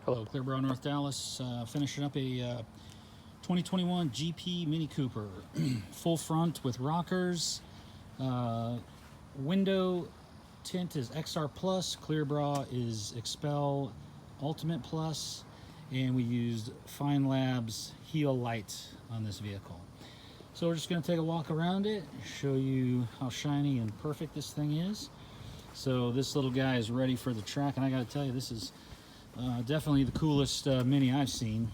Hello, Clearbrow, North Dallas. Finishing up a 2021 GP Mini Cooper. Full front with rockers. Window tint is XR Plus. Clearbrow is XPEL Ultimate Plus. And we used Fine Labs Heel Light on this vehicle. So we're just going to take a walk around it, show you how shiny and perfect this thing is. So this little guy is ready for the track, and I got to tell you, this is definitely the coolest Mini I've seen.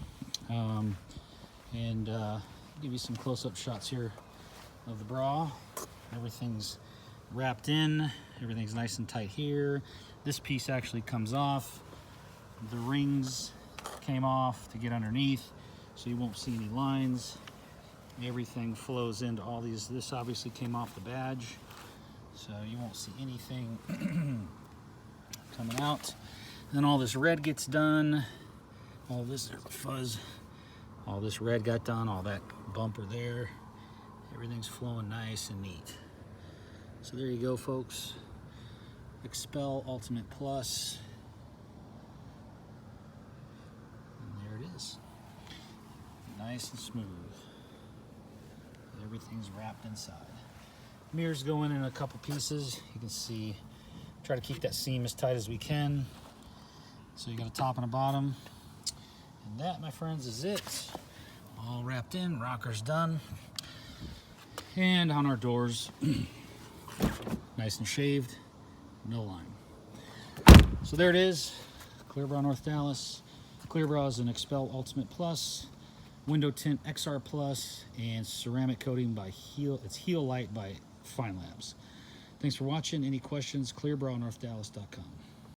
Give you some close-up shots here of the bra. Everything's wrapped in, everything's nice and tight here. This piece actually comes off. The rings came off to get underneath, so you won't see any lines. Everything flows into all these. This obviously came off the badge, so you won't see anything coming out. Then all this red gets done. All this, there's a fuzz. All this red got done, all that bumper there. Everything's flowing nice and neat. So there you go, folks. XPEL Ultimate Plus. And there it is. Nice and smooth. Everything's wrapped inside. Mirrors go in a couple pieces. You can see, try to keep that seam as tight as we can. So you got a top and a bottom. And that, my friends, is it. All wrapped in, rockers done. And on our doors, nice and shaved, no line. So there it is, Clearbrow, North Dallas. Clearbrow is an XPEL Ultimate Plus, window tint XR Plus, and ceramic coating by Heel Light by Fine Labs. Thanks for watching. Any questions, clearbrownorthdallas.com.